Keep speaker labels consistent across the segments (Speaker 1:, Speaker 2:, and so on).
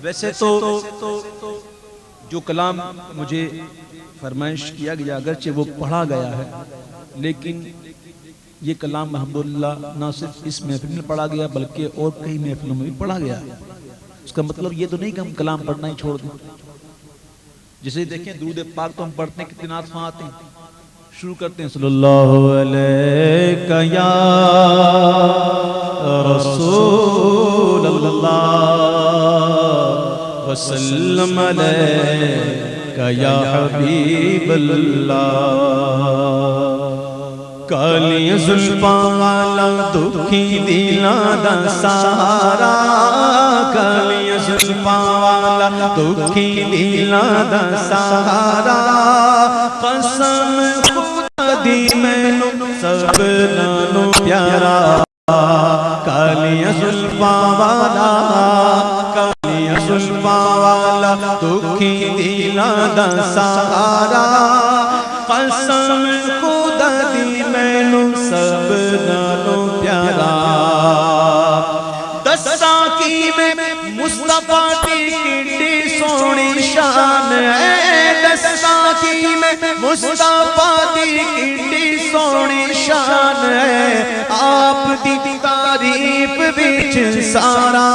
Speaker 1: ویسے تو جو کلام مجھے فرمائش کیا گیا اگرچہ وہ پڑھا گیا ہے، لیکن یہ کلام الحمدللہ نہ صرف اس محفل میں پڑھا گیا بلکہ اور کئی محفلوں میں بھی پڑھا گیا ہے۔ اس کا مطلب یہ تو نہیں کہ ہم کلام پڑھنا ہی چھوڑ دیں۔ جسے دیکھیں درود پاک تو ہم پڑھتے ہیں، کتنے نعت خواں آتے ہیں، شروع کرتے ہیں صلی اللہ علیہ یا رسول اللہ وسلم علیہ یا حبیب اللہ۔ کالی زلفاں والا دکھی دلاں دا سہارا، کالی زلفاں والا دکھی دلاں دا سہارا، قسم خدا دی مینوں سب نالوں پیارا، کالی زلفاں والا، کالی زلفاں والا دکھی دلاں دا سہارا، قسم خدا دی مینوں سب نالوں پیارا۔ دساں کی میں مصطفیٰ دی کڈی سونی شان ہے، دساں کی میں مصطفیٰ دی کڈی سونی شان ہے، آپ دی تعریف وچ سارا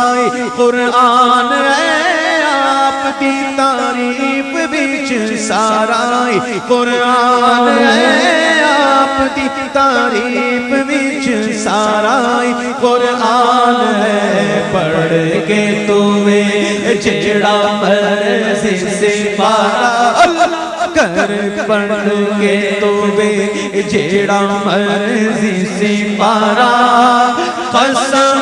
Speaker 1: قرآن ہے، آپ دی تعریف وچ سارا قرآن ہے، آپ دی تعریف وچ سارا قرآن ہے، پڑھ کے توے جڑا مرضی سے پارا کر، پڑھ کے توے جڑا مرضی سے پارا، قسم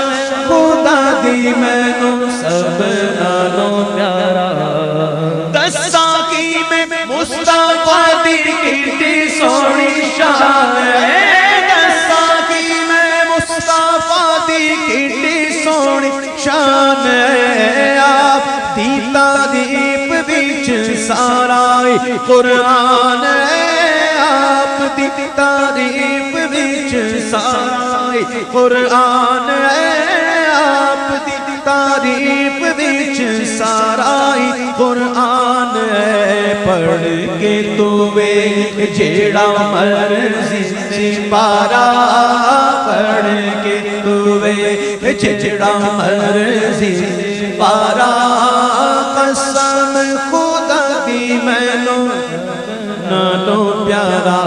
Speaker 1: خدا دی مینوں سب نالوں پیارا۔ دساں کی میں مصطفیٰ دی کڈی سونی شان ہے، دساں کی میں مصطفیٰ دی کڈی سونی شان ہے، آپ دی تعریف وچ سارا قرآن ہے، آپ دی تعریف وچ سارا قرآن ہے، آپ دی تعریف وچ سارا قرآن ہے، پڑھ کے توے جیڑا مرضی سے پارا، پڑھ کے توے جیڑا مرضی سے پارا، قسم خدا دی مینوں نالوں پیارا۔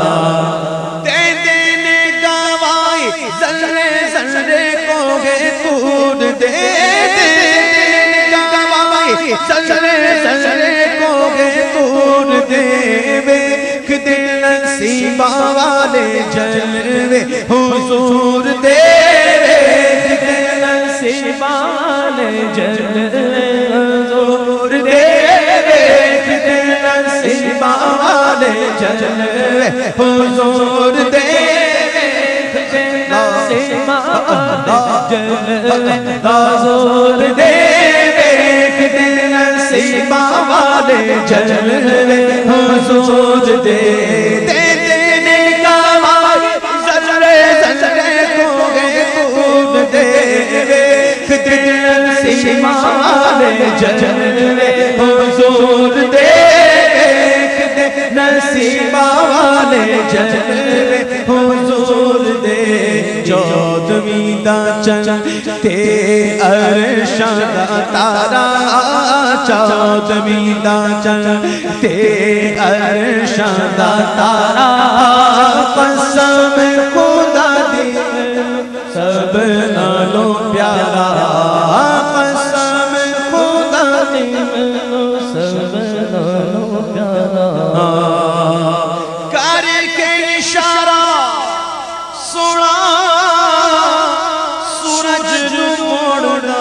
Speaker 1: دے دینے گواہی ذرے ذرے کو گے خود دے، ذرے ذرے کو گے خود دے، ویکھ دے نصیباں والے جلوے حضور دے، ویکھ دے نصیباں والے جلوے حضور دے، ویکھ دے نصیباں والے جلوے حضور دے، ویکھ دے نصیباں والے جلوے حضور دے، ویکھ دے نصیباں والے جلوے حضور دے، دے دینے گواہی ذرے ذرے کو گے خود دے، ویکھ دے نصیباں والے جلوے حضور دے، ویکھ دے نصیباں والے جلوے حضور دے۔ چودھویں دا چند تے عرشاں دا تارا، چودھویں دا چند تے عرشاں دا تارا، قسم خدا دی سب نالوں پیارا، قسم خدا دی سب نالوں پیارا۔ کر کے اشارہ سنا سورج نو موڑنا،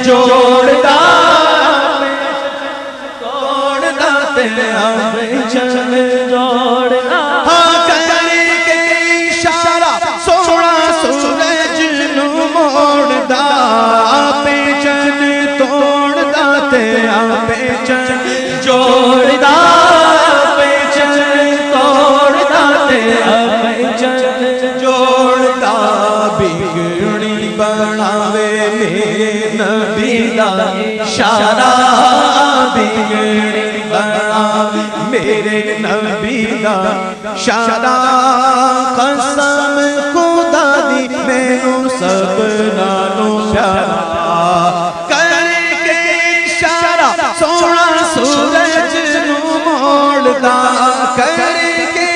Speaker 1: جوڑتا چل جوڑنا، ہاں کر کے اشارہ سونا سورج نو موڑدا، پیچھن توڑدا تے پہچان جوڑدا پہچان توڑدا تے پہچان جوڑدا بگڑی بناوے میرے نبی دا اشارہ بگڑی بناوے میرے نبی دا اشارہ قسم خدا دی مینوں سب نالوں پیارا کر کے اشارہ سونا سورج نوں موڑدا کر کے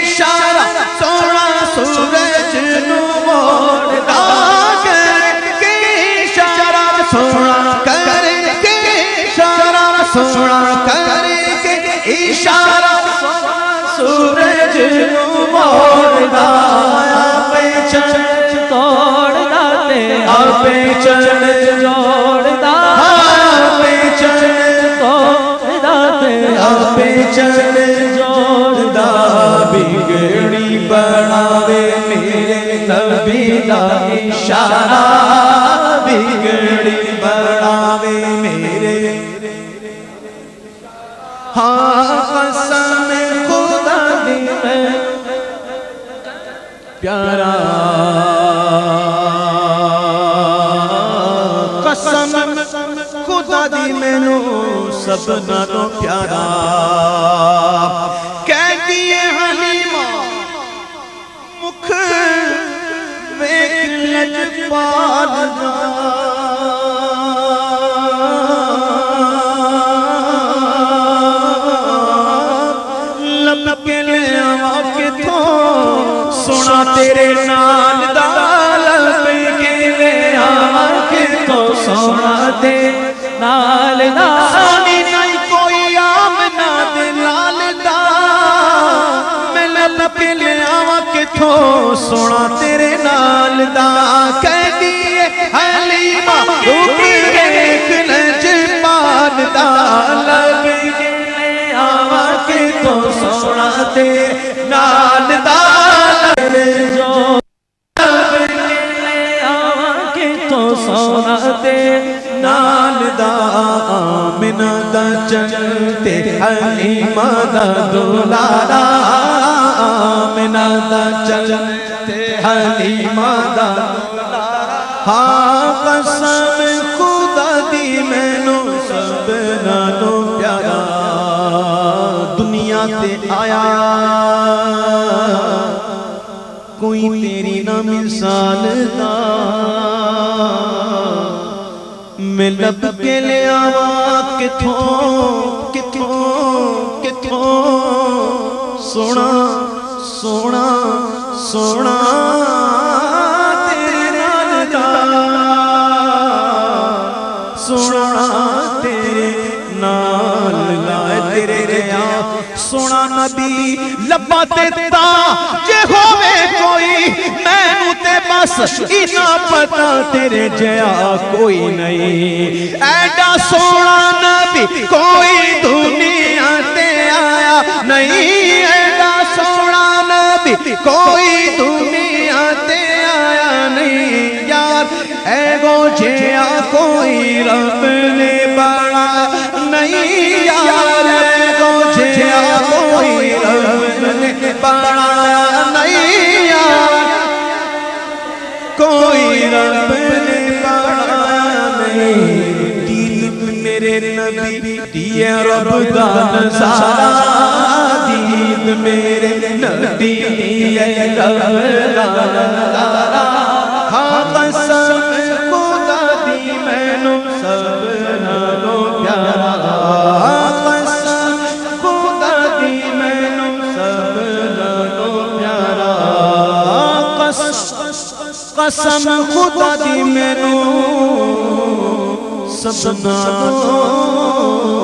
Speaker 1: اشارہ سونا سورج نوں موڑدا کر کے اشارہ سونا کر کے اشارہ سونا کر کے اشارہ سورج نوں موڑدا پہچان توڑدا تے پہچان جوڑدا پہچان توڑدا تے پہچان جوڑدا بگڑی بناوے میرے نبی دا اشارہ بگڑی بناوے میرے ہاں قسم خدا دی میں پیارا قسم خدا دی مینوں سب نالوں پیارا کہتی ہے حلیمہ مکھ ویکھ لجپال لب کے لے آواں کتھوں سونا تیرے نال دا لب کے لے آواں کتھوں سونا دے نال دا سونی نہیں کوئی آمنہ دے لال دا میں لب کے لے آواں کتھوں سونا تیرے نال دا کہہ دیئے حلیمہ روک ایک لجپال دا لب کے لے آواں کتھوں سونا تیرے نال دا سونا تے نال دا آمنہ دا چلتے حلیمہ دا دولارا آمنہ دا چلتے حلیمہ دا دولارا ہاں قسم خدا دی مینوں سب نالوں پیارا دنیا تے آیا کوئی تیری نہ مثال دا میں لب کے لے آواں کتھوں کتھوں کتھوں سونا سونا سونا تیرے نال دا سونا تیرے نال دا تیرے ریا سونا نبی لبا تے تا جے ہووے کوئی مینوں تے بس اینا پتا تیرے جیا کوئی نہیں ایڈا سونا نبی کوئی دنیا تے آیا نہیں ایڈا سونا نبی کوئی دنیا تے آیا نہیں یار اے گو جیا کوئی رب نے بڑا نہیں یار اے گو جیا کوئی رب نے بڑا نہیں یار کوئی رب نے بڑا نہیں دید میرے نبی دیے رب دا نظارہ دید میرے نبی دیے رب دا نظارہ ہاں قسم خدا دی مینوں سب نالوں پیارا قسم خدا دی مینوں سب نالوں پیارا قسم خدا دی مینوں سب نالوں